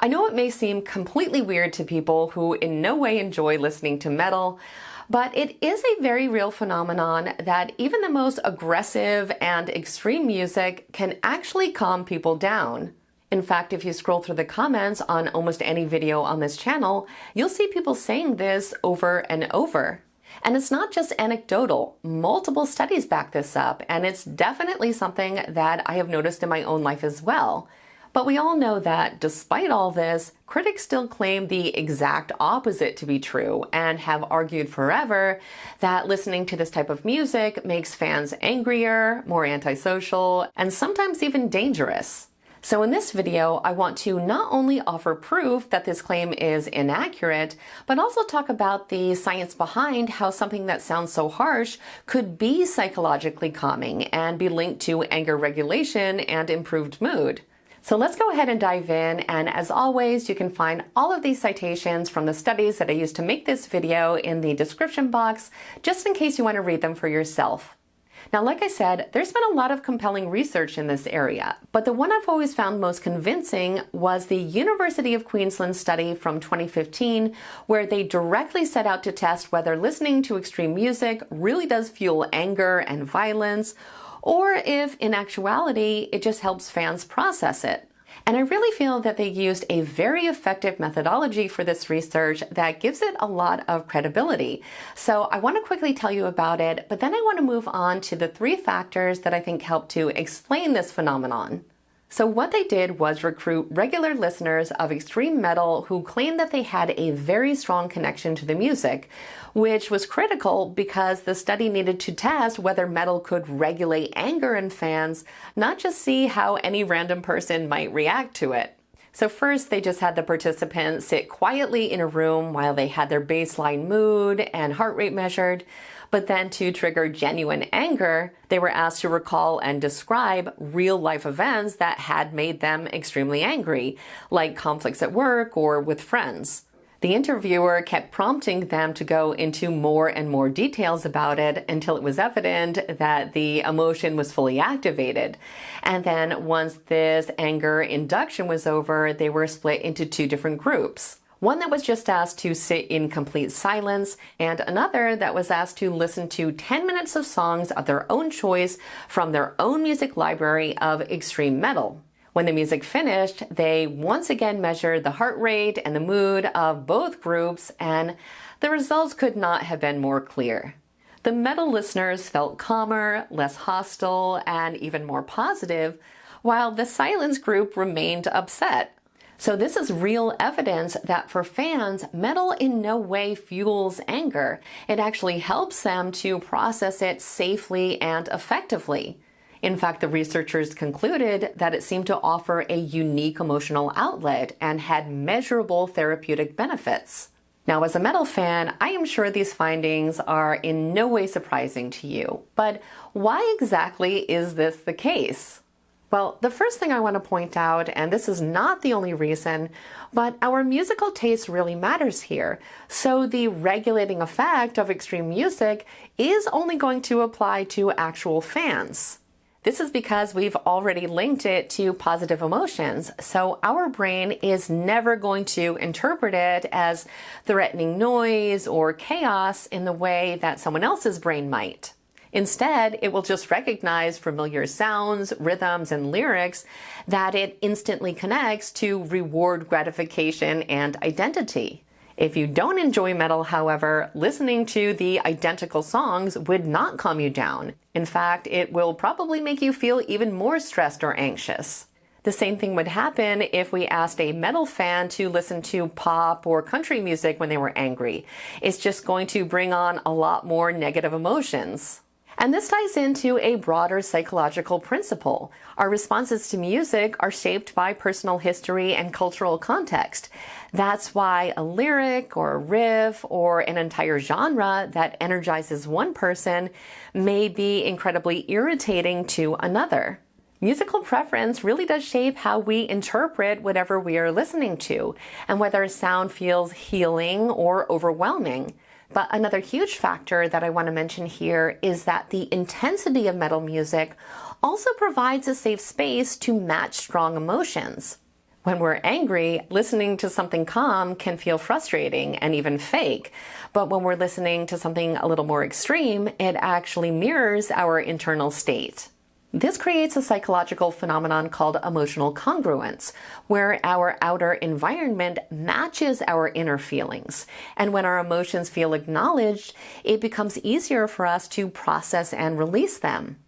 I know it may seem completely weird to people who in no way enjoy listening to metal, but it is a very real phenomenon that even the most aggressive and extreme music can actually calm people down. In fact, if you scroll through the comments on almost any video on this channel, you'll see people saying this over and over. And it's not just anecdotal. Multiple studies back this up, and it's definitely something that I have noticed in my own life as well. But we all know that despite all this, critics still claim the exact opposite to be true and have argued forever that listening to this type of music makes fans angrier, more antisocial, and sometimes even dangerous. So in this video, I want to not only offer proof that this claim is inaccurate, but also talk about the science behind how something that sounds so harsh could be psychologically calming and be linked to anger regulation and improved mood. So let's go ahead and dive in, and as always, you can find all of these citations from the studies that I used to make this video in the description box, just in case you want to read them for yourself. Now, like I said, there's been a lot of compelling research in this area, but the one I've always found most convincing was the University of Queensland study from 2015, where they directly set out to test whether listening to extreme music really does fuel anger and violence, or if, in actuality, it just helps fans process it. And I really feel that they used a very effective methodology for this research that gives it a lot of credibility. So I want to quickly tell you about it, but then I want to move on to the 3 factors that I think help to explain this phenomenon. So what they did was recruit regular listeners of extreme metal who claimed that they had a very strong connection to the music, which was critical because the study needed to test whether metal could regulate anger in fans, not just see how any random person might react to it. So first, they just had the participants sit quietly in a room while they had their baseline mood and heart rate measured. But then to trigger genuine anger, they were asked to recall and describe real-life events that had made them extremely angry, like conflicts at work or with friends. The interviewer kept prompting them to go into more and more details about it until it was evident that the emotion was fully activated. And then once this anger induction was over, they were split into 2 different groups. One that was just asked to sit in complete silence, and another that was asked to listen to 10 minutes of songs of their own choice from their own music library of extreme metal. When the music finished, they once again measured the heart rate and the mood of both groups, and the results could not have been more clear. The metal listeners felt calmer, less hostile, and even more positive, while the silence group remained upset. So this is real evidence that for fans, metal in no way fuels anger. It actually helps them to process it safely and effectively. In fact, the researchers concluded that it seemed to offer a unique emotional outlet and had measurable therapeutic benefits. Now, as a metal fan, I am sure these findings are in no way surprising to you. But why exactly is this the case? Well, the first thing I want to point out, and this is not the only reason, but our musical taste really matters here. So the regulating effect of extreme music is only going to apply to actual fans. This is because we've already linked it to positive emotions, so our brain is never going to interpret it as threatening noise or chaos in the way that someone else's brain might. Instead, it will just recognize familiar sounds, rhythms, and lyrics that it instantly connects to reward gratification and identity. If you don't enjoy metal, however, listening to the identical songs would not calm you down. In fact, it will probably make you feel even more stressed or anxious. The same thing would happen if we asked a metal fan to listen to pop or country music when they were angry. It's just going to bring on a lot more negative emotions. And this ties into a broader psychological principle. Our responses to music are shaped by personal history and cultural context. That's why a lyric or a riff or an entire genre that energizes one person may be incredibly irritating to another. Musical preference really does shape how we interpret whatever we are listening to, and whether a sound feels healing or overwhelming. But another huge factor that I want to mention here is that the intensity of metal music also provides a safe space to match strong emotions. When we're angry, listening to something calm can feel frustrating and even fake. But when we're listening to something a little more extreme, it actually mirrors our internal state. This creates a psychological phenomenon called emotional congruence, where our outer environment matches our inner feelings. And when our emotions feel acknowledged, it becomes easier for us to process and release them.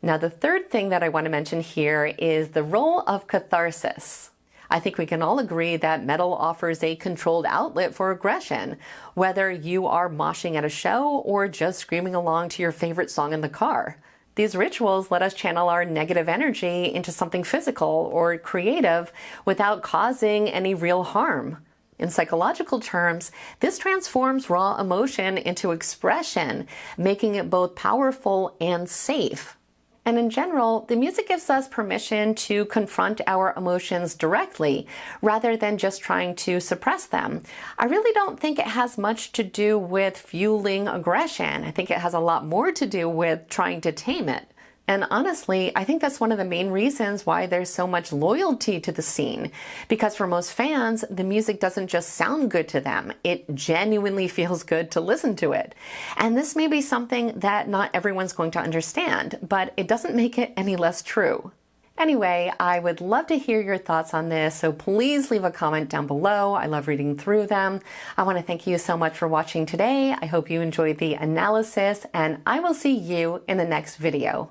Now, the third thing that I want to mention here is the role of catharsis. I think we can all agree that metal offers a controlled outlet for aggression, whether you are moshing at a show or just screaming along to your favorite song in the car. These rituals let us channel our negative energy into something physical or creative without causing any real harm. In psychological terms, this transforms raw emotion into expression, making it both powerful and safe. And in general, the music gives us permission to confront our emotions directly, rather than just trying to suppress them. I really don't think it has much to do with fueling aggression. I think it has a lot more to do with trying to tame it. And honestly, I think that's one of the main reasons why there's so much loyalty to the scene. Because for most fans, the music doesn't just sound good to them, it genuinely feels good to listen to it. And this may be something that not everyone's going to understand, but it doesn't make it any less true. Anyway, I would love to hear your thoughts on this, so please leave a comment down below. I love reading through them. I want to thank you so much for watching today. I hope you enjoyed the analysis, and I will see you in the next video.